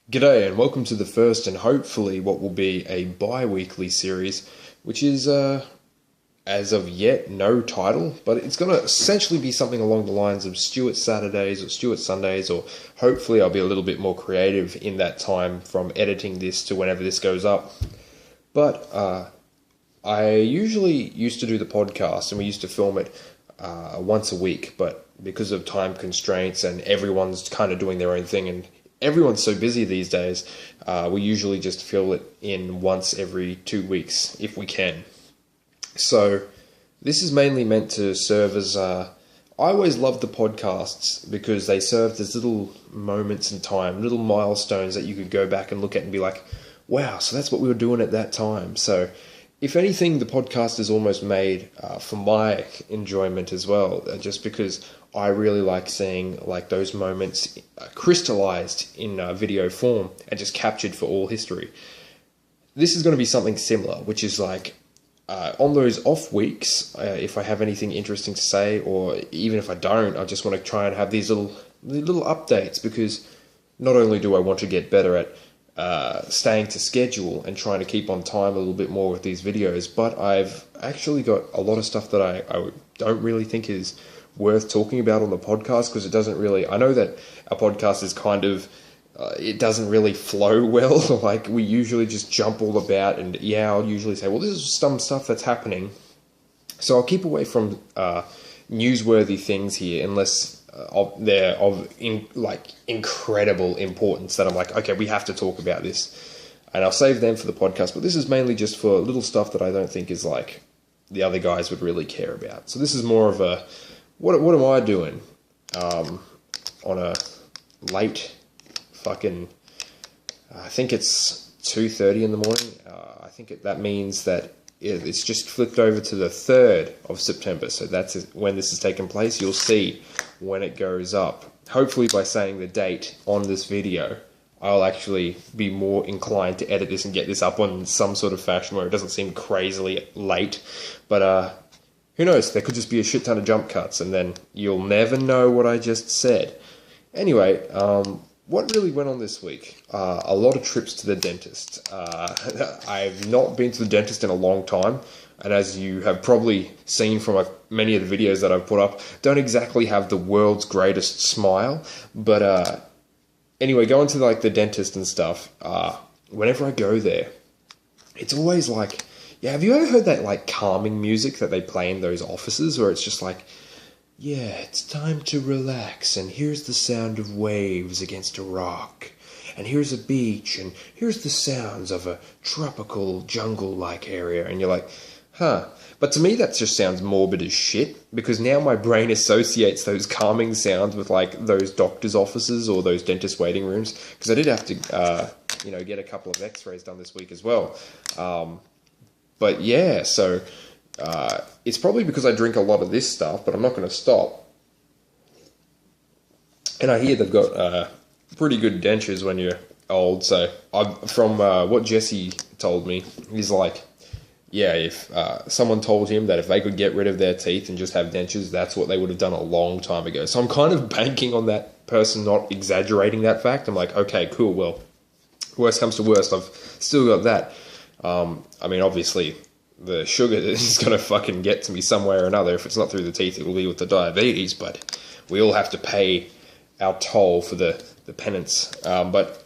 G'day and welcome to the first and hopefully what will be a bi-weekly series, which is, as of yet, no title, but it's going to essentially be something along the lines of Stuart Saturdays or Stuart Sundays, or hopefully I'll be a little bit more creative in that time from editing this to whenever this goes up. But I usually used to do the podcast and we used to film it once a week, but because of time constraints and everyone's kind of doing their own thing and everyone's so busy these days, we usually just fill it in once every 2 weeks if we can. So this is mainly meant to serve as... I always loved the podcasts because they served as little moments in time, little milestones that you could go back and look at and be like, wow, so that's what we were doing at that time. So if anything, the podcast is almost made for my enjoyment as well, just because I really like seeing like those moments crystallized in video form and just captured for all history. This is going to be something similar, which is like on those off weeks, if I have anything interesting to say, or even if I don't, I just want to try and have these little updates, because not only do I want to get better at staying to schedule and trying to keep on time a little bit more with these videos, but I've actually got a lot of stuff that I don't really think is worth talking about on the podcast, because it doesn't really... I know that our podcast is kind of... it doesn't really flow well. Like, we usually just jump all about, and yeah, I'll usually say, well, this is some stuff that's happening. So I'll keep away from newsworthy things here, unless they're of incredible importance that I'm like, okay, we have to talk about this. And I'll save them for the podcast, but this is mainly just for little stuff that I don't think is like the other guys would really care about. So this is more of a, what am I doing on a late fucking, I think it's 2:30 in the morning. I think that means that it's just flipped over to the 3rd of September. So that's when this has taken place. You'll see when it goes up. Hopefully by saying the date on this video, I'll actually be more inclined to edit this and get this up on some sort of fashion where it doesn't seem crazily late. But who knows? There could just be a shit ton of jump cuts and then you'll never know what I just said. Anyway, what really went on this week? A lot of trips to the dentist. I've not been to the dentist in a long time, and as you have probably seen from many of the videos that I've put up, don't exactly have the world's greatest smile. But anyway, going to like the dentist and stuff, whenever I go there, it's always like, yeah, have you ever heard that like calming music that they play in those offices, where it's just like, yeah, it's time to relax, and here's the sound of waves against a rock, and here's a beach, and here's the sounds of a tropical jungle-like area, and you're like, huh. But to me, that just sounds morbid as shit, because now my brain associates those calming sounds with like those doctor's offices or those dentist waiting rooms, because I did have to, get a couple of x-rays done this week as well. But yeah, so... it's probably because I drink a lot of this stuff, but I'm not going to stop. And I hear they've got pretty good dentures when you're old. So from what Jesse told me, he's like, yeah, if someone told him that if they could get rid of their teeth and just have dentures, that's what they would have done a long time ago. So I'm kind of banking on that person not exaggerating that fact. I'm like, okay, cool, well, worst comes to worst, I've still got that. I mean, obviously... the sugar is going to fucking get to me some way or another. If it's not through the teeth, it will be with the diabetes, but we all have to pay our toll for the penance. But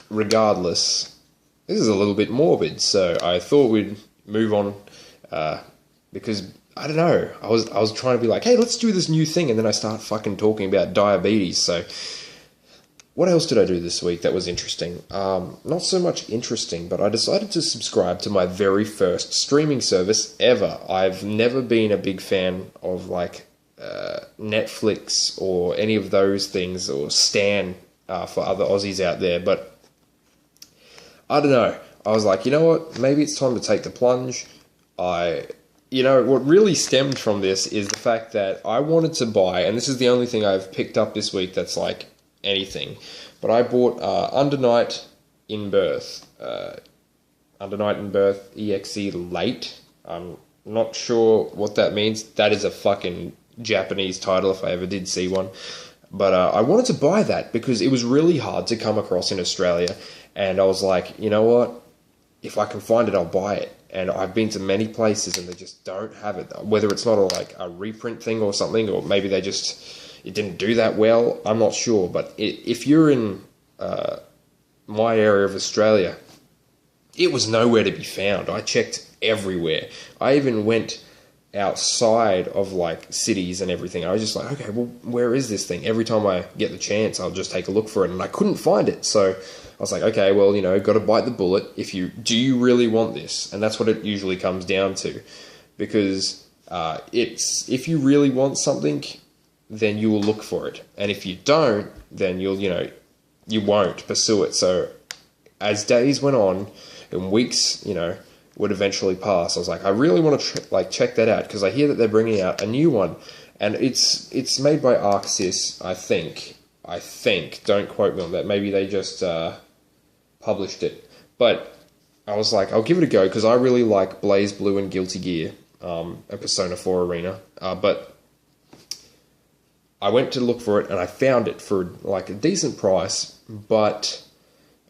regardless, this is a little bit morbid, so I thought we'd move on, because, I don't know, I was trying to be like, hey, let's do this new thing, and then I start fucking talking about diabetes, so... What else did I do this week that was interesting? Not so much interesting, but I decided to subscribe to my very first streaming service ever. I've never been a big fan of like Netflix or any of those things, or Stan for other Aussies out there, but I don't know. I was like, you know what? Maybe it's time to take the plunge. What really stemmed from this is the fact that I wanted to buy, and this is the only thing I've picked up this week that's like anything, but I bought Under Night in Birth EXE Late. I'm not sure what that means. That is a fucking Japanese title if I ever did see one. But I wanted to buy that because it was really hard to come across in Australia. And I was like, you know what? If I can find it, I'll buy it. And I've been to many places and they just don't have it. Whether it's not like a reprint thing or something, or maybe it didn't do that well, I'm not sure. But if you're in my area of Australia, it was nowhere to be found. I checked everywhere. I even went outside of like cities and everything. I was just like, okay, well, where is this thing? Every time I get the chance, I'll just take a look for it, and I couldn't find it. So I was like, okay, well, got to bite the bullet. Do you really want this? And that's what it usually comes down to, because if you really want something, then you will look for it, and if you don't, then you won't pursue it. So as days went on and weeks, would eventually pass, I was like, I really want to check that out, because I hear that they're bringing out a new one, and it's made by Arxis, I think. Don't quote me on that. Maybe they just published it. But I was like, I'll give it a go, because I really like Blaze Blue and Guilty Gear, a Persona 4 Arena. But I went to look for it, and I found it for like a decent price, but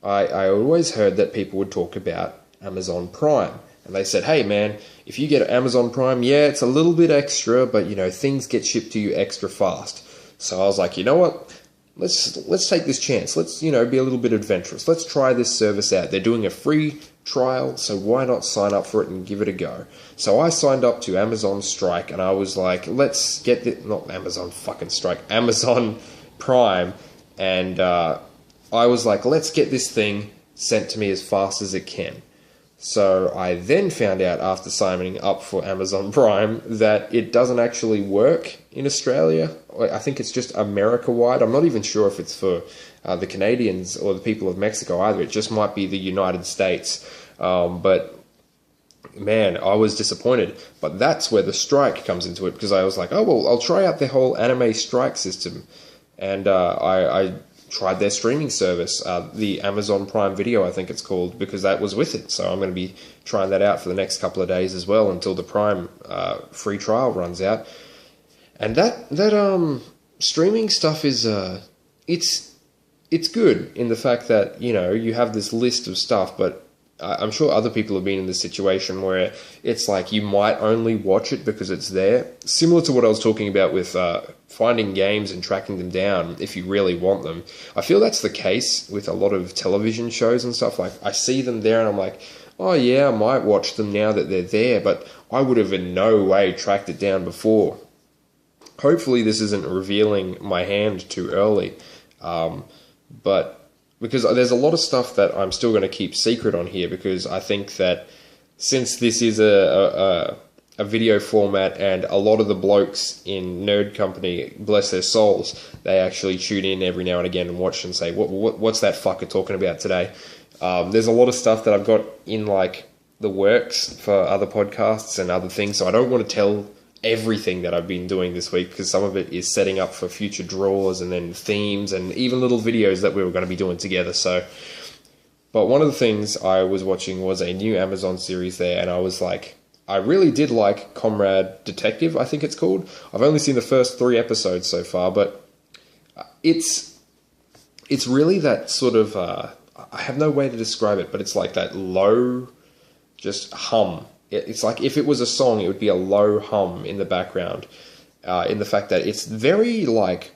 I always heard that people would talk about Amazon Prime. And they said, hey man, if you get Amazon Prime, yeah, it's a little bit extra, but things get shipped to you extra fast. So I was like, you know what? Let's take this chance. Let's, be a little bit adventurous. Let's try this service out. They're doing a free trial, so why not sign up for it and give it a go? So I signed up to Amazon Strike, and I was like, let's get it, not Amazon fucking Strike, Amazon Prime, and I was like, let's get this thing sent to me as fast as it can. So I then found out after signing up for Amazon Prime that it doesn't actually work in Australia. I think it's just America-wide. I'm not even sure if it's for the Canadians or the people of Mexico either. It just might be the United States. But man, I was disappointed. But that's where the strike comes into it, because I was like, oh, well, I'll try out the whole anime strike system. And I tried their streaming service, the Amazon Prime Video, I think it's called, because that was with it. So I'm going to be trying that out for the next couple of days as well, until the Prime free trial runs out. And that streaming stuff is it's good in the fact that you have this list of stuff, but I'm sure other people have been in this situation where it's like you might only watch it because it's there. Similar to what I was talking about with finding games and tracking them down if you really want them. I feel that's the case with a lot of television shows and stuff. Like, I see them there and I'm like, oh yeah, I might watch them now that they're there, but I would have in no way tracked it down before. Hopefully this isn't revealing my hand too early, but because there's a lot of stuff that I'm still going to keep secret on here, because I think that since this is a video format, and a lot of the blokes in Nerd Company, bless their souls, they actually tune in every now and again and watch and say, what's that fucker talking about today? There's a lot of stuff that I've got in like the works for other podcasts and other things, so I don't want to tell everything that I've been doing this week, because some of it is setting up for future draws and then themes and even little videos that we were going to be doing together. But one of the things I was watching was a new Amazon series there, and I was like, I really did like Comrade Detective, I think it's called. I've only seen the first 3 episodes so far, but it's really that sort of, I have no way to describe it, but it's like that low, just hum. It's like if it was a song, it would be a low hum in the background, in the fact that it's very like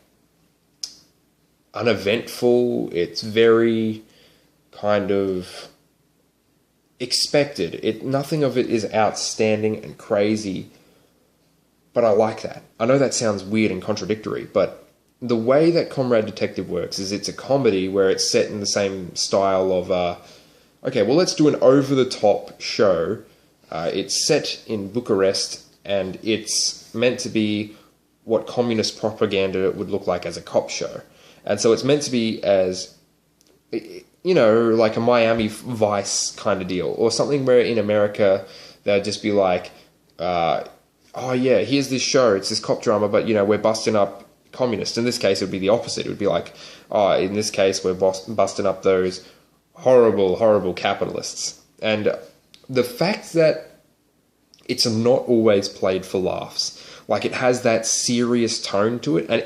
uneventful. It's very kind of expected. Nothing of it is outstanding and crazy, but I like that. I know that sounds weird and contradictory, but the way that Comrade Detective works is it's a comedy where it's set in the same style of, okay, well, let's do an over-the-top show. It's set in Bucharest, and it's meant to be what communist propaganda would look like as a cop show. And so it's meant to be as, like a Miami Vice kind of deal, or something where in America they'd just be like, oh yeah, here's this show, it's this cop drama, but we're busting up communists. In this case, it would be the opposite. It would be like, oh, in this case, we're busting up those horrible, horrible capitalists. And the fact that it's not always played for laughs, like it has that serious tone to it, and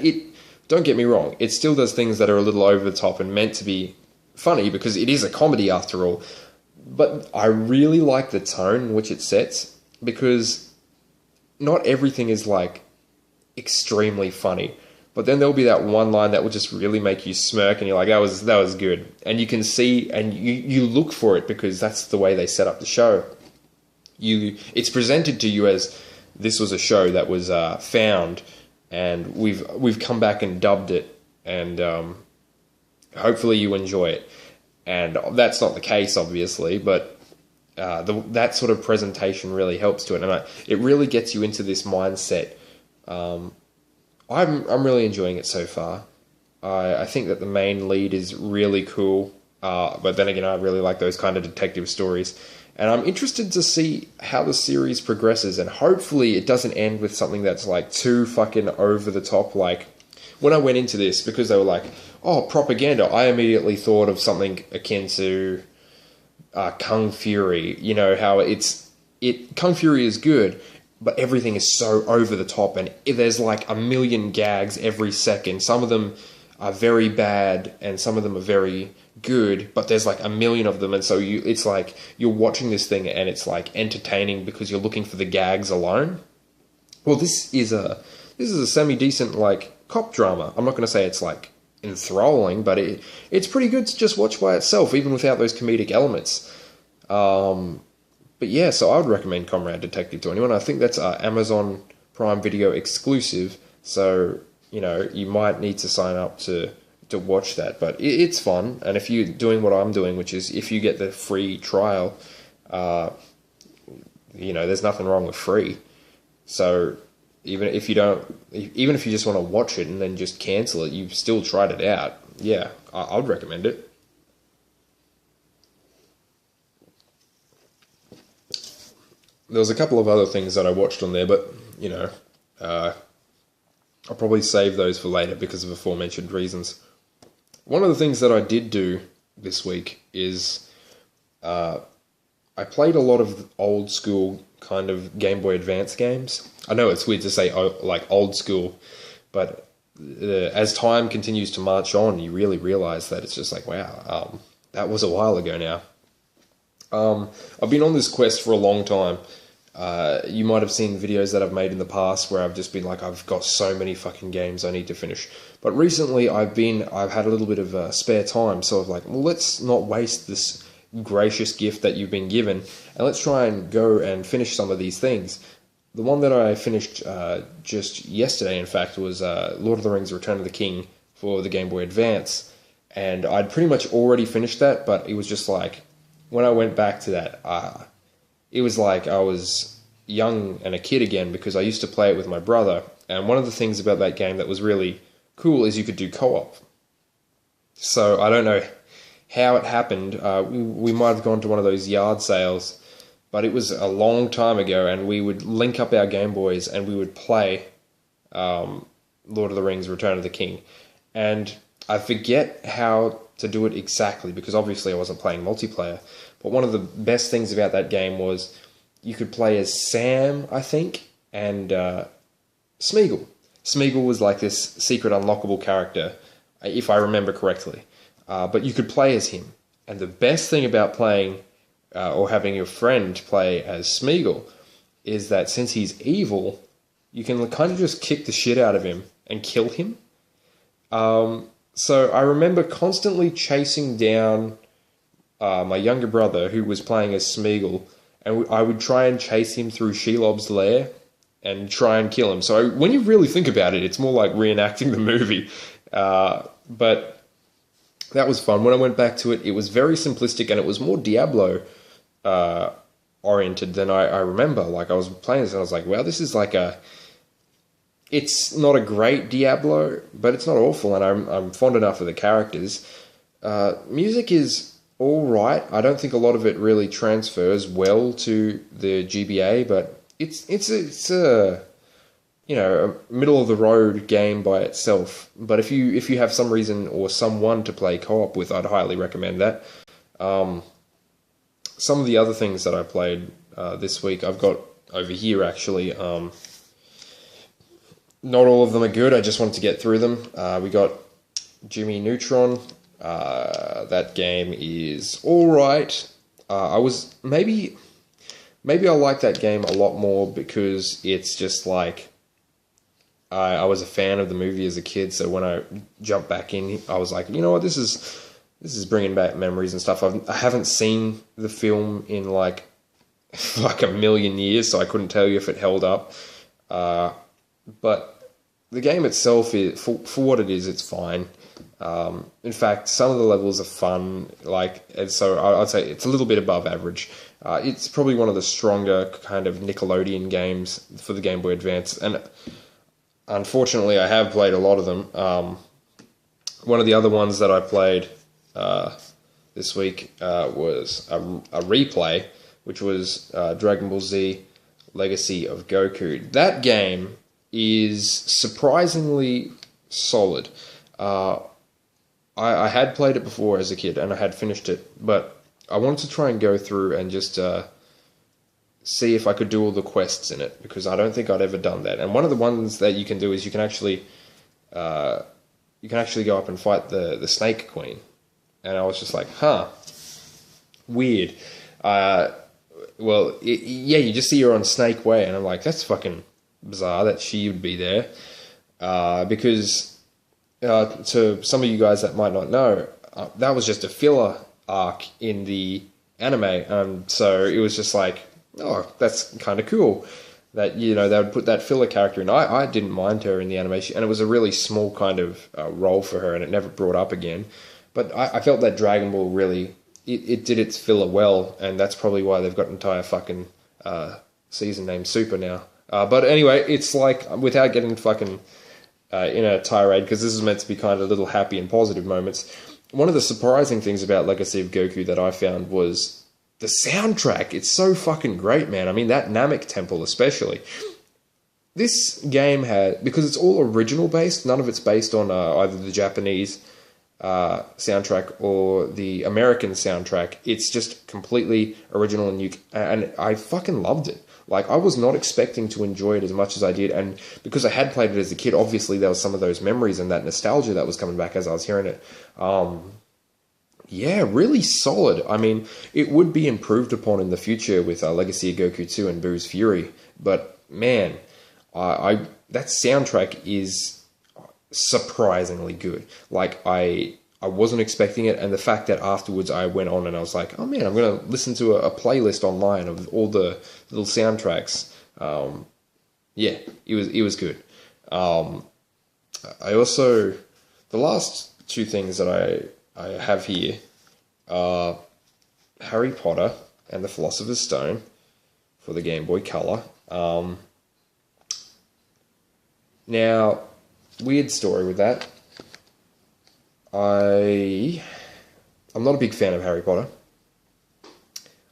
Don't get me wrong, it still does things that are a little over the top and meant to be funny because it is a comedy after all. But I really like the tone in which it sets because not everything is like extremely funny. But then there'll be that one line that will just really make you smirk and you're like, that was good. And you can see and you look for it because that's the way they set up the show. It's presented to you as this was a show that was found and we've come back and dubbed it and hopefully you enjoy it. And that's not the case, obviously, but that sort of presentation really helps to it. And it really gets you into this mindset. I'm really enjoying it so far. I think that the main lead is really cool, but then again, I really like those kind of detective stories. And I'm interested to see how the series progresses, and hopefully it doesn't end with something that's like too fucking over the top. Like, when I went into this, because they were like, oh, propaganda, I immediately thought of something akin to Kung Fury. You know, how Kung Fury is good, but everything is so over the top, and there's like a million gags every second. Some of them are very bad, and some of them are very good, but there's like a million of them, and so it's like you're watching this thing, and it's like entertaining because you're looking for the gags alone. Well, this is a semi-decent like cop drama. I'm not going to say it's like enthralling, but it's pretty good to just watch by itself, even without those comedic elements. But yeah, so I would recommend Comrade Detective to anyone. I think that's Amazon Prime Video exclusive, so, you know, you might need to sign up to watch that. But it's fun, and if you're doing what I'm doing, which is if you get the free trial, you know, there's nothing wrong with free. So even if you just want to watch it and then just cancel it, you've still tried it out. Yeah, I'd recommend it. There was a couple of other things that I watched on there, but, you know, I'll probably save those for later because of aforementioned reasons. One of the things that I did do this week is I played a lot of old school kind of Game Boy Advance games. I know it's weird to say like old school, but as time continues to march on, you really realize that it's just like, wow, that was a while ago now. I've been on this quest for a long time. You might have seen videos that I've made in the past where I've just been like, I've got so many fucking games I need to finish. But recently I've had a little bit of spare time, so I've like, well, let's not waste this gracious gift that you've been given, and let's try and go and finish some of these things. The one that I finished just yesterday, in fact, was Lord of the Rings Return of the King for the Game Boy Advance. And I'd pretty much already finished that, but it was just like, when I went back to that, it was like I was young and a kid again because I used to play it with my brother. And one of the things about that game that was really cool is you could do co-op. So I don't know how it happened. We might have gone to one of those yard sales, but it was a long time ago, and we would link up our Game Boys and we would play Lord of the Rings Return of the King. And I forget how to do it exactly because obviously I wasn't playing multiplayer. But one of the best things about that game was you could play as Sam, I think, and Smeagol. Smeagol was like this secret unlockable character, if I remember correctly. But you could play as him. And the best thing about playing or having your friend play as Smeagol is that since he's evil, you can kind of just kick the shit out of him and kill him. So I remember constantly chasing down my younger brother, who was playing as Smeagol, and I would try and chase him through Shelob's lair and try and kill him. So when you really think about it, it's more like reenacting the movie. But that was fun. When I went back to it, it was very simplistic, and it was more Diablo oriented than I remember. Like, I was playing this, and I was like, wow, this is like it's not a great Diablo, but it's not awful, and I'm fond enough of the characters. Music is all right. I don't think a lot of it really transfers well to the GBA, but it's a you know, a middle of the road game by itself. But if you have some reason or someone to play co-op with, I'd highly recommend that. Some of the other things that I played this week, I've got over here actually. Not all of them are good. I just wanted to get through them. We got Jimmy Neutron. That game is all right. I was maybe I like that game a lot more because it's just like I was a fan of the movie as a kid. So when I jumped back in, I was like, you know what, this is bringing back memories and stuff. I haven't seen the film in like a million years, so I couldn't tell you if it held up. But the game itself, is, for what it is, it's fine. In fact, some of the levels are fun, and so I'd say it's a little bit above average. It's probably one of the stronger kind of Nickelodeon games for the Game Boy Advance, and unfortunately, I have played a lot of them. One of the other ones that I played this week was a replay, which was Dragon Ball Z Legacy of Goku. That game is surprisingly solid. I had played it before as a kid, and I had finished it, but I wanted to try and go through and just see if I could do all the quests in it, because I don't think I'd ever done that. And one of the ones that you can do is you can actually go up and fight the Snake Queen. And I was just like, weird. You just see her on Snake Way, and I'm like, that's fucking bizarre that she would be there. Because to some of you guys that might not know, that was just a filler arc in the anime. So it was just like, oh, that's kind of cool that, they would put that filler character in. I didn't mind her in the animation, and it was a really small kind of role for her, and it never brought up again. But I felt that Dragon Ball really, it did its filler well, and that's probably why they've got an entire fucking season named Super now. But anyway, it's like, without getting fucking in a tirade, because this is meant to be kind of little happy and positive moments, one of the surprising things about Legacy of Goku that I found was the soundtrack. It's so fucking great, man. I mean, that Namek Temple especially. This game had, because it's all original based, none of it's based on either the Japanese soundtrack or the American soundtrack. It's just completely original and unique, and I fucking loved it. Like, I was not expecting to enjoy it as much as I did, and because I had played it as a kid, obviously there was some of those memories and that nostalgia that was coming back as I was hearing it. Yeah, really solid. I mean, it would be improved upon in the future with Legacy of Goku 2 and Boo's Fury, but man, that soundtrack is surprisingly good. Like, I wasn't expecting it, and the fact that afterwards I went on and I was like, oh man, I'm going to listen to a playlist online of all the little soundtracks. Yeah, it was good. I also, the last two things that I have here are Harry Potter and the Philosopher's Stone for the Game Boy Color. Now, weird story with that. I'm not a big fan of Harry Potter.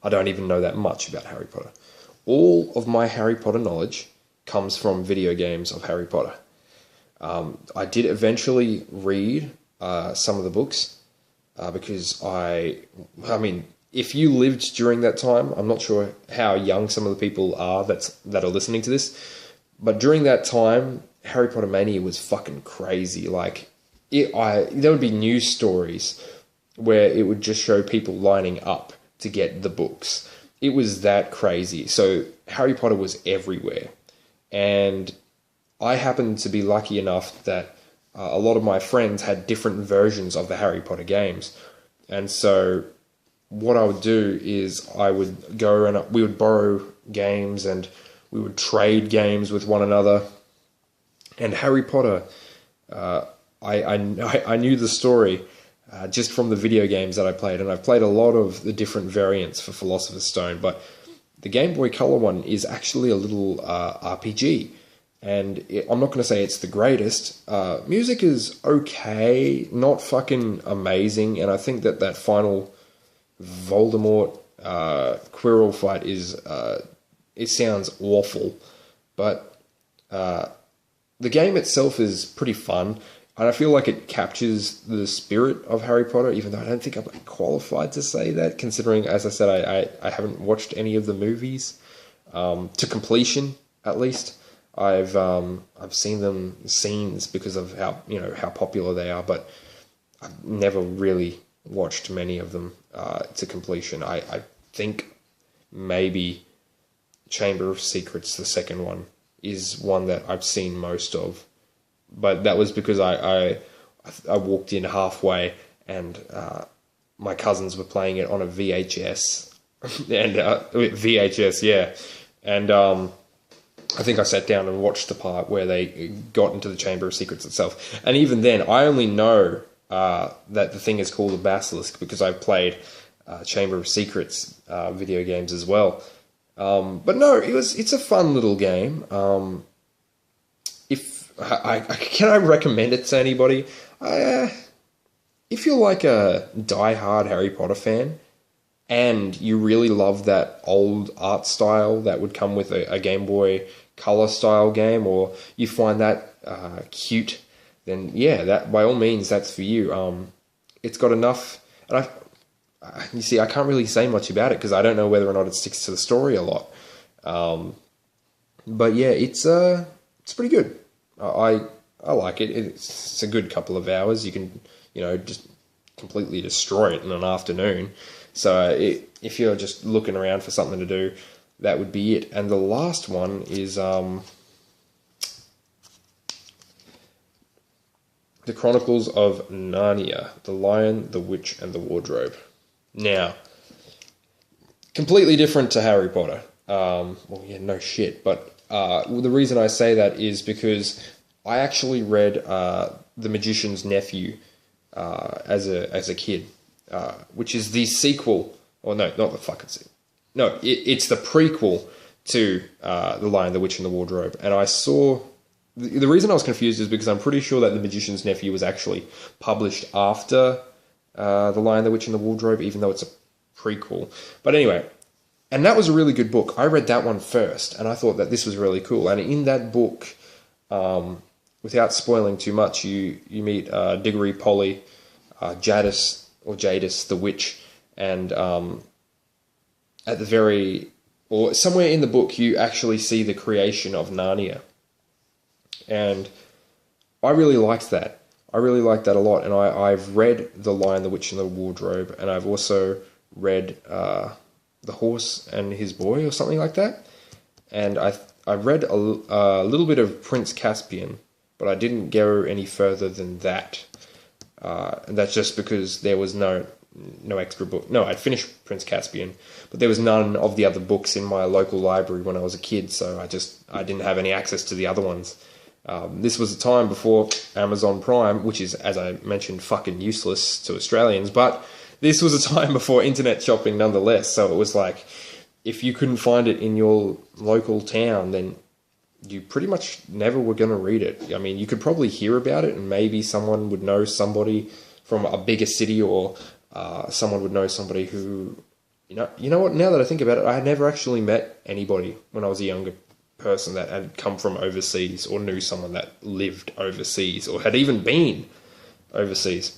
I don't even know that much about Harry Potter. All of my Harry Potter knowledge comes from video games of Harry Potter. I did eventually read some of the books because I mean, if you lived during that time, I'm not sure how young some of the people are that are listening to this, but during that time, Harry Potter mania was fucking crazy. Like, there would be news stories where it would just show people lining up to get the books. It was that crazy. So Harry Potter was everywhere. And I happened to be lucky enough that a lot of my friends had different versions of the Harry Potter games. And so what I would do is I would go and we would borrow games and we would trade games with one another. And Harry Potter, I knew the story just from the video games that I played, and I've played a lot of the different variants for Philosopher's Stone, but the Game Boy Color one is actually a little RPG, and I'm not going to say it's the greatest. Music is okay, not fucking amazing, and I think that final Voldemort Quirrell fight is, it sounds awful, but the game itself is pretty fun. And I feel like it captures the spirit of Harry Potter, even though I don't think I'm qualified to say that, considering, as I said, I haven't watched any of the movies to completion, at least. I've seen them scenes because of how popular they are, but I've never really watched many of them to completion. I think maybe Chamber of Secrets, the second one, is one that I've seen most of, but that was because I walked in halfway and my cousins were playing it on a VHS and VHS, yeah, and I think I sat down and watched the part where they got into the Chamber of Secrets itself, and even then, I only know that the thing is called a basilisk because I've played Chamber of Secrets video games as well. But no, it's a fun little game. If can I recommend it to anybody? If you're like a die-hard Harry Potter fan and you really love that old art style that would come with a Game Boy Color style game, or you find that cute, then yeah, that by all means, that's for you. It's got enough, and you see, I can't really say much about it because I don't know whether or not it sticks to the story a lot. But yeah, it's pretty good. I like it. It's a good couple of hours. You can, just completely destroy it in an afternoon. So if you're just looking around for something to do, that would be it. And the last one is The Chronicles of Narnia, The Lion, the Witch, and the Wardrobe. Now, completely different to Harry Potter. Well, yeah, no shit. But the reason I say that is because I actually read The Magician's Nephew as a kid, which is the sequel. Or no, not the fucking sequel. No, it's the prequel to The Lion, the Witch, and the Wardrobe. And I saw... The reason I was confused is because I'm pretty sure that The Magician's Nephew was actually published after The Lion, the Witch, and the Wardrobe, even though it's a prequel. But anyway, and that was a really good book. I read that one first, and I thought that this was really cool. And in that book, without spoiling too much, you meet Diggory Polly, Jadis the witch, and at the very... or somewhere in the book, you actually see the creation of Narnia. And I really liked that. I really liked that a lot. And I've read The Lion, the Witch, and the Wardrobe. And I've also read The Horse and His Boy or something like that. And I read a little bit of Prince Caspian, but I didn't go any further than that. And that's just because there was no extra book. No, I'd finished Prince Caspian, but there was none of the other books in my local library when I was a kid, so I didn't have any access to the other ones. This was a time before Amazon Prime, which is, as I mentioned, fucking useless to Australians, but this was a time before internet shopping nonetheless, so it was like, if you couldn't find it in your local town, then you pretty much never were going to read it. I mean, you could probably hear about it, and maybe someone would know somebody from a bigger city, or someone would know somebody who, you know what, now that I think about it, I had never actually met anybody when I was a younger person that had come from overseas, or knew someone that lived overseas, or had even been overseas.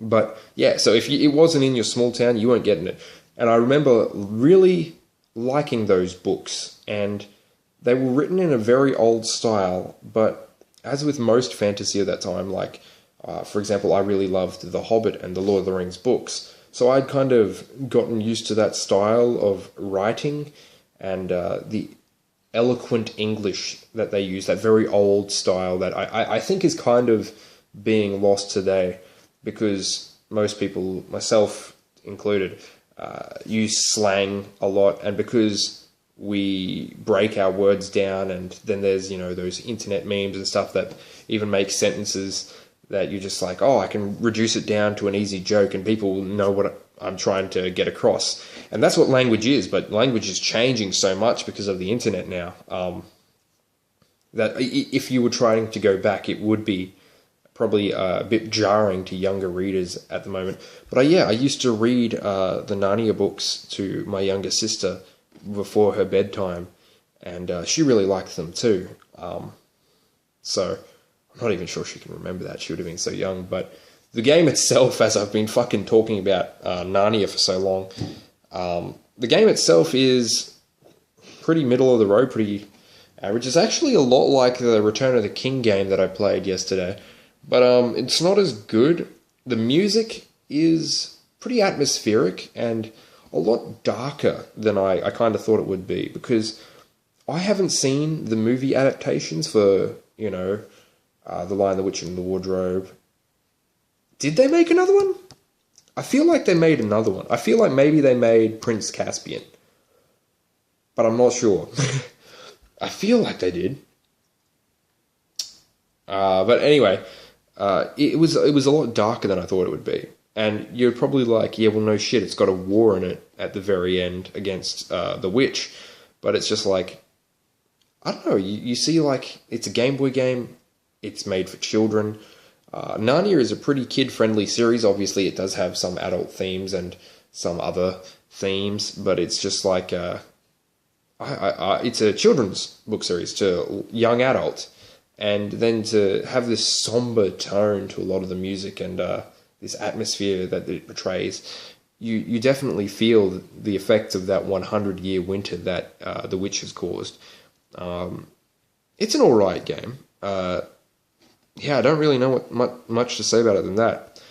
But yeah, so if it wasn't in your small town, you weren't getting it. And I remember really liking those books, and they were written in a very old style, but as with most fantasy of that time, like, for example, I really loved The Hobbit and the Lord of the Rings books. So I'd kind of gotten used to that style of writing and the eloquent English that they use, that very old style that I think is kind of being lost today, because most people, myself included, use slang a lot, and because we break our words down, and then there's, those internet memes and stuff that even make sentences that you're just like, oh, I can reduce it down to an easy joke and people know what I'm trying to get across. And that's what language is, but language is changing so much because of the internet now, that if you were trying to go back, it would be probably a bit jarring to younger readers at the moment. But I used to read the Narnia books to my younger sister before her bedtime, and she really liked them too. So I'm not even sure she can remember that. She would have been so young. But the game itself, as I've been fucking talking about Narnia for so long, the game itself is pretty middle of the road, pretty which is actually a lot like the Return of the King game that I played yesterday. But it's not as good. The music is pretty atmospheric and a lot darker than I kind of thought it would be, because I haven't seen the movie adaptations for, The Lion, the Witch and the Wardrobe. Did they make another one? I feel like they made another one. I feel like maybe they made Prince Caspian. But I'm not sure. I feel like they did. But anyway, it was a lot darker than I thought it would be. And you're probably like, yeah, well, no shit, it's got a war in it at the very end against the witch. But it's just like, I don't know, you see, like, it's a Game Boy game, it's made for children. Narnia is a pretty kid-friendly series. Obviously, it does have some adult themes and some other themes, but it's just like, it's a children's book series to young adults. And then to have this somber tone to a lot of the music and this atmosphere that it portrays, you definitely feel the effects of that 100-year winter that The Witch has caused. It's an alright game. Yeah, I don't really know what much to say about it than that.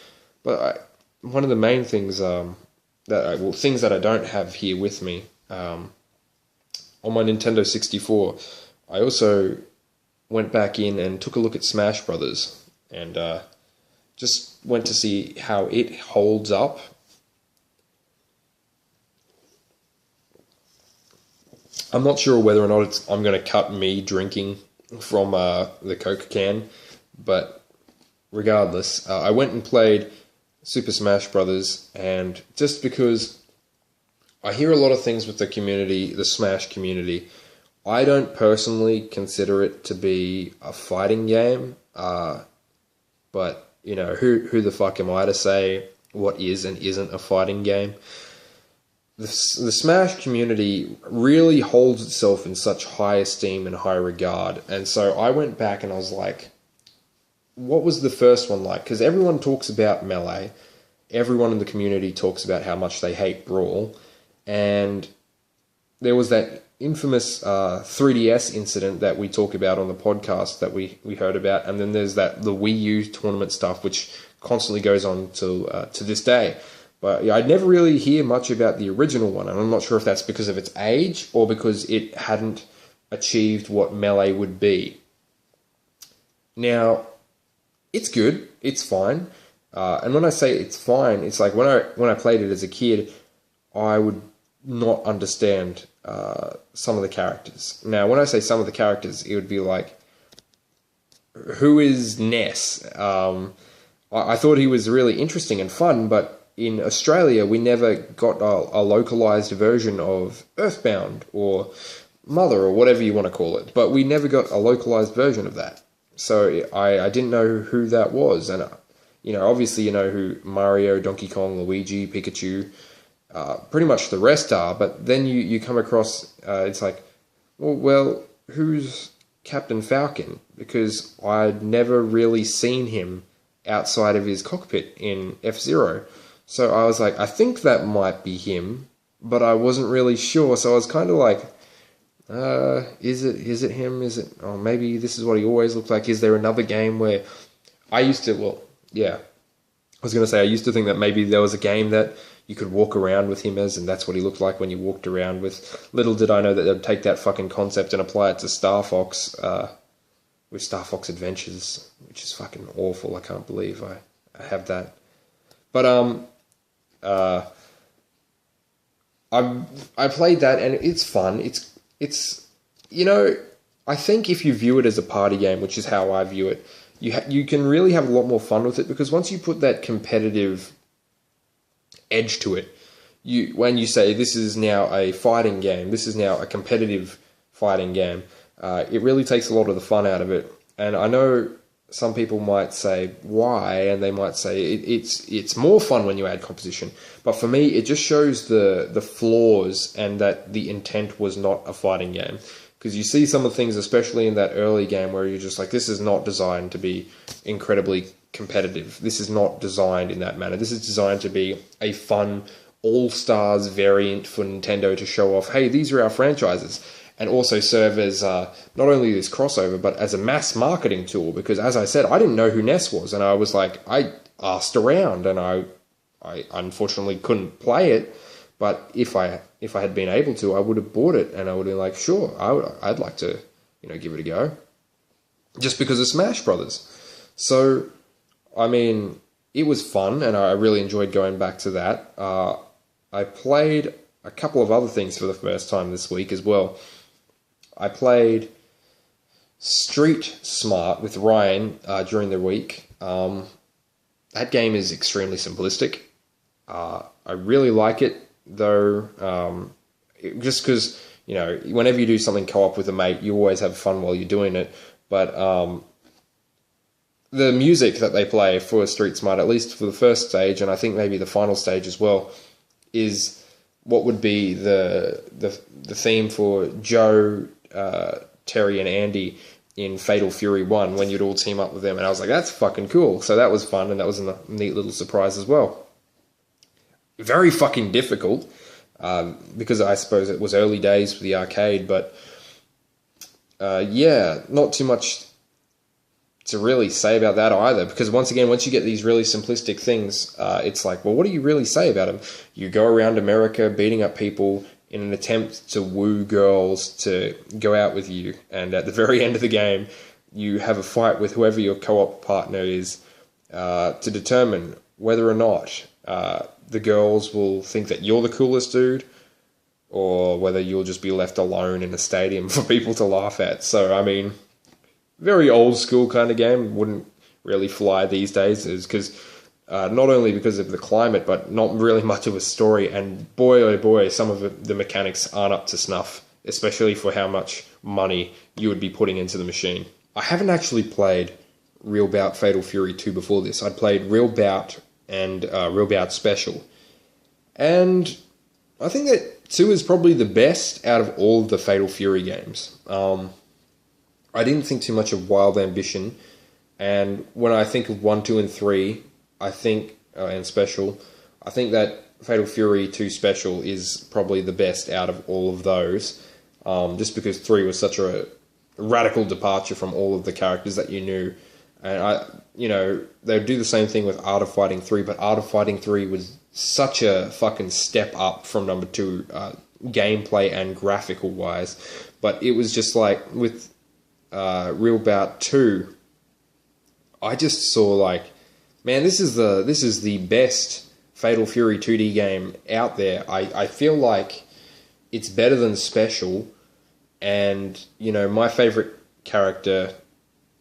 But one of the main things things that I don't have here with me, on my Nintendo 64, I also went back in and took a look at Smash Brothers, and just went to see how it holds up. I'm not sure whether or not I'm going to cut me drinking from the Coke can, but regardless, I went and played Super Smash Brothers, and just because I hear a lot of things with the community, the Smash community, I don't personally consider it to be a fighting game, but, who the fuck am I to say what is and isn't a fighting game? The Smash community really holds itself in such high esteem and high regard, and so I went back and I was like, what was the first one like? Because everyone talks about Melee, everyone in the community talks about how much they hate Brawl, and there was that infamous 3DS incident that we talk about on the podcast that we heard about, and then there's the Wii U tournament stuff, which constantly goes on to this day. But yeah, I'd never really hear much about the original one, and I'm not sure if that's because of its age or because it hadn't achieved what Melee would be. Now, it's good, it's fine, and when I say it's fine, it's like when I played it as a kid, I would not understand some of the characters. Now, when I say some of the characters, it would be like, who is Ness? I thought he was really interesting and fun, but in Australia, we never got a localized version of Earthbound or Mother or whatever you want to call it, but we never got a localized version of that. So I didn't know who that was, and obviously you know who Mario, Donkey Kong, Luigi, Pikachu, pretty much the rest are, but then you come across, it's like, well, who's Captain Falcon? Because I'd never really seen him outside of his cockpit in F-Zero. So I was like, I think that might be him, but I wasn't really sure, so I was kind of like, is it him? Is it, oh, maybe this is what he always looked like? Is there another game where I used to think that maybe there was a game that you could walk around with him as, and that's what he looked like when you walked around with. Little did I know that they'd take that fucking concept and apply it to Star Fox, with Star Fox Adventures, which is fucking awful. I can't believe I have that. But, I played that, and it's fun. It's I think if you view it as a party game, which is how I view it, you can really have a lot more fun with it, because once you put that competitive edge to it, when you say this is now a fighting game, this is now a competitive fighting game, it really takes a lot of the fun out of it. And I know some people might say why, and they might say it's more fun when you add competition. But for me, it just shows the flaws and that the intent was not a fighting game. Because you see some of the things, especially in that early game, where you're just like, this is not designed to be incredibly competitive. This is not designed in that manner. This is designed to be a fun all-stars variant for Nintendo to show off, hey, these are our franchises. and also serve as not only this crossover, but as a mass marketing tool. Because as I said, I didn't know who Ness was, and I was like, I asked around, and I unfortunately couldn't play it. But if I had been able to, I would have bought it, and I would have been like, sure, I'd like to, give it a go, just because of Smash Brothers. So, I mean, it was fun, and I really enjoyed going back to that. I played a couple of other things for the first time this week as well. I played Street Smart with Ryan during the week. That game is extremely simplistic. I really like it, though, just because, whenever you do something co-op with a mate, you always have fun while you're doing it. But the music that they play for Street Smart, at least for the first stage, and I think maybe the final stage as well, is what would be the theme for Joe, Terry, and Andy in Fatal Fury 1, when you'd all team up with them. And I was like, that's fucking cool. So that was fun, and that was a neat little surprise as well. Very fucking difficult, because I suppose it was early days for the arcade, but yeah, not too much to really say about that either, because once you get these really simplistic things, it's like, well, what do you really say about them? You go around America beating up people in an attempt to woo girls to go out with you, and at the very end of the game, you have a fight with whoever your co-op partner is to determine whether or not the girls will think that you're the coolest dude, or whether you'll just be left alone in a stadium for people to laugh at. So, I mean, very old school kind of game, wouldn't really fly these days, because not only because of the climate, but not really much of a story, and boy oh boy, some of the mechanics aren't up to snuff, especially for how much money you would be putting into the machine. I haven't actually played Real Bout Fatal Fury 2 before this. I'd played Real Bout and Real Bout Special, and I think that 2 is probably the best out of all of the Fatal Fury games. I didn't think too much of Wild Ambition, and when I think of 1, 2, and 3, I think, and Special, I think that Fatal Fury 2 Special is probably the best out of all of those, just because 3 was such a radical departure from all of the characters that you knew. And they would do the same thing with Art of Fighting 3, but Art of Fighting 3 was such a fucking step up from number 2, gameplay and graphical wise. But it was just like, with Real Bout 2, I just saw like, man, this is the best Fatal Fury 2D game out there. I feel like it's better than Special, and, my favorite character,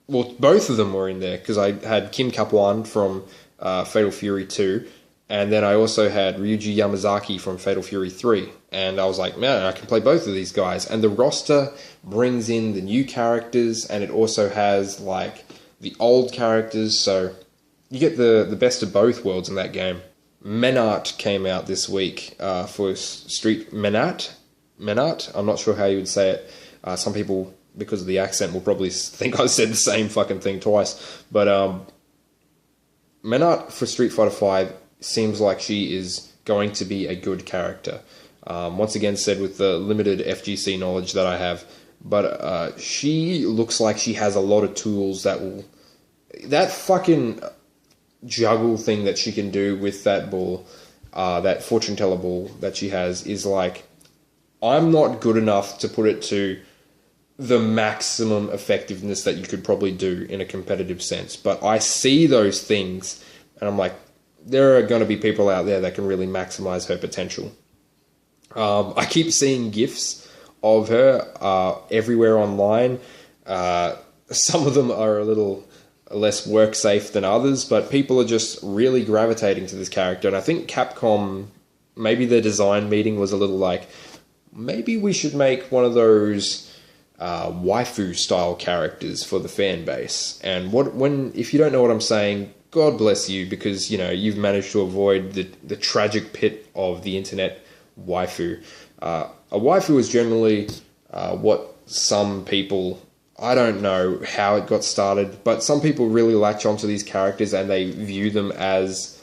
well, both of them were in there, because I had Kim Kaplan from Fatal Fury 2, and then I also had Ryuji Yamazaki from Fatal Fury 3, and I was like, man, I can play both of these guys. And the roster brings in the new characters, and it also has, like, the old characters, so you get the best of both worlds in that game. Menat came out this week for Street Menat. I'm not sure how you would say it. Some people, because of the accent, will probably think I said the same fucking thing twice. But Menat for Street Fighter V seems like she is going to be a good character. Once again, said with the limited FGC knowledge that I have. But she looks like she has a lot of tools that will... That fucking juggle thing that she can do with that ball, that fortune teller ball that she has, is like... I'm not good enough to put it to the maximum effectiveness that you could probably do in a competitive sense. But I see those things, and I'm like, there are going to be people out there that can really maximize her potential. I keep seeing GIFs of her everywhere online. Some of them are a little less work safe than others, but people are just really gravitating to this character. And I think Capcom, maybe their design meeting was a little like, maybe we should make one of those waifu style characters for the fan base. And if you don't know what I'm saying, God bless you, because you've managed to avoid the tragic pit of the internet waifu. A waifu is generally what some people, I don't know how it got started, but some people really latch onto these characters and they view them as,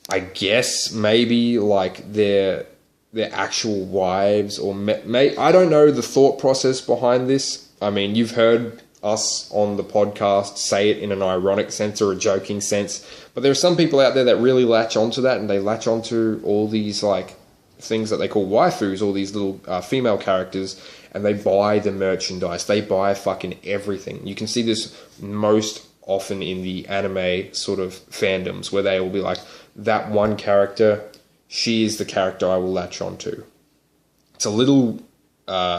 I guess, maybe like their their actual wives, or I don't know the thought process behind this. I mean, you've heard us on the podcast say it in an ironic sense or a joking sense, but there are some people out there that really latch onto that, and they latch onto all these like things that they call waifus, all these little female characters, and they buy the merchandise. They buy fucking everything. You can see this most often in the anime sort of fandoms, where they will be like, that one character, she is the character I will latch onto. It's a little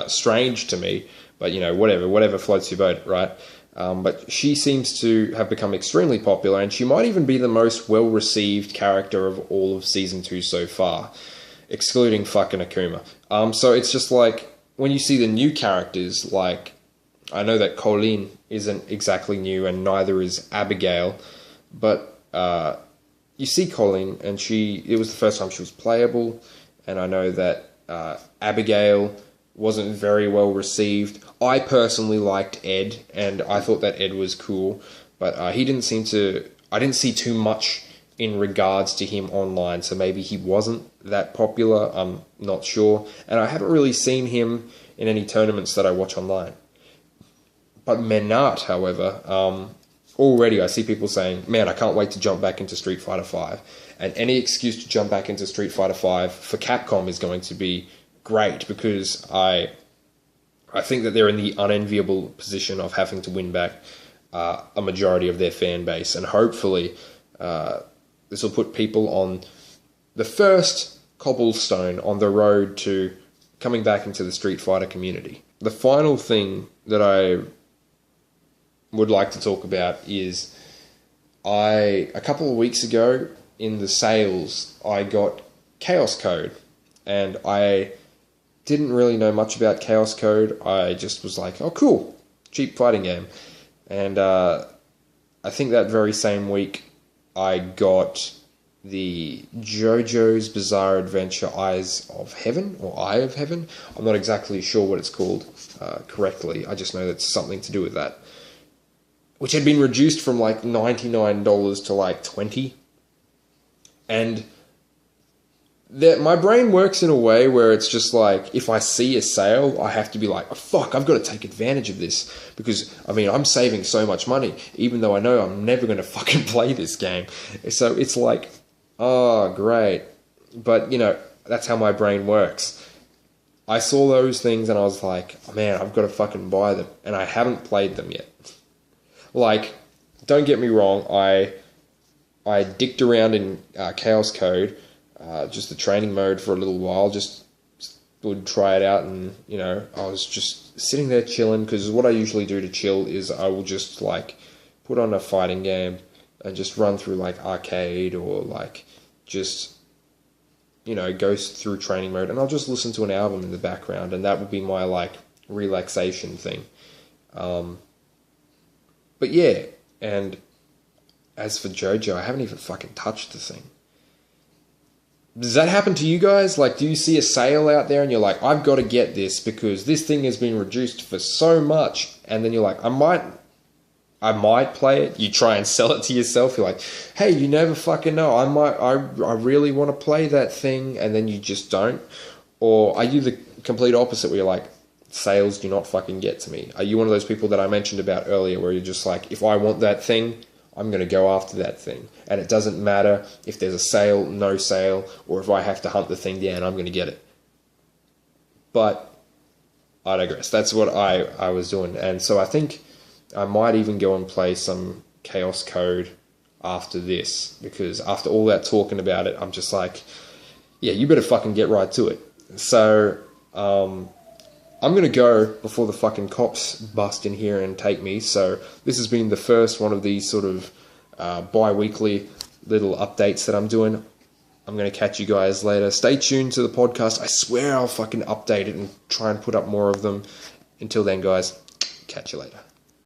strange to me, but whatever floats your boat, right? But she seems to have become extremely popular, and she might even be the most well-received character of all of Season 2 so far, excluding fucking Akuma. So it's just like, when you see the new characters, like, I know that Colleen isn't exactly new, and neither is Abigail, but you see Colleen, and it was the first time she was playable, and I know that Abigail wasn't very well received. I personally liked Ed, and I thought that Ed was cool, but I didn't see too much in regards to him online, so maybe he wasn't that popular, I'm not sure, and I haven't really seen him in any tournaments that I watch online. But Menat, however, already I see people saying, man, I can't wait to jump back into Street Fighter V, and any excuse to jump back into Street Fighter V for Capcom is going to be great, because I think that they're in the unenviable position of having to win back a majority of their fan base, and hopefully this will put people on the first cobblestone on the road to coming back into the Street Fighter community. The final thing that I would like to talk about is a couple of weeks ago in the sales, I got Chaos Code, and I didn't really know much about Chaos Code. I just was like, oh cool, cheap fighting game. And I think that very same week I got the JoJo's Bizarre Adventure Eyes of Heaven, or Eye of Heaven. I'm not exactly sure what it's called correctly. I just know that's something to do with that. Which had been reduced from like $99 to like $20. And my brain works in a way where it's just like, if I see a sale, I have to be like, oh, fuck, I've got to take advantage of this. Because, I mean, I'm saving so much money, even though I know I'm never going to fucking play this game. So it's like, oh, great. But, that's how my brain works. I saw those things and I was like, oh, man, I've got to fucking buy them. And I haven't played them yet. Like, don't get me wrong, I dicked around in Chaos Code, just the training mode for a little while, just would try it out, and, I was just sitting there chilling, because what I usually do to chill is I will just, like, put on a fighting game and just run through, like, arcade, or, like, just, go through training mode, and I'll just listen to an album in the background, and that would be my, like, relaxation thing. But yeah, and as for JoJo, I haven't even fucking touched the thing. Does that happen to you guys? Like, do you see a sale out there and you're like, I've got to get this because this thing has been reduced for so much, and then you're like, I might play it. You try and sell it to yourself. You're like, hey, you never fucking know. I really want to play that thing, and then you just don't. Or are you the complete opposite where you're like, sales do not fucking get to me? Are you one of those people that I mentioned about earlier where you're just like, if I want that thing, I'm going to go after that thing, and it doesn't matter if there's a sale, no sale, or if I have to hunt the thing down, I'm going to get it? But I digress. That's what I was doing, and so I think I might even go and play some Chaos Code after this, because after all that talking about it, I'm just like, yeah, you better fucking get right to it. So I'm going to go before the fucking cops bust in here and take me. So this has been the first one of these sort of bi-weekly little updates that I'm doing. I'm going to catch you guys later. Stay tuned to the podcast. I swear I'll fucking update it and try and put up more of them. Until then, guys, catch you later.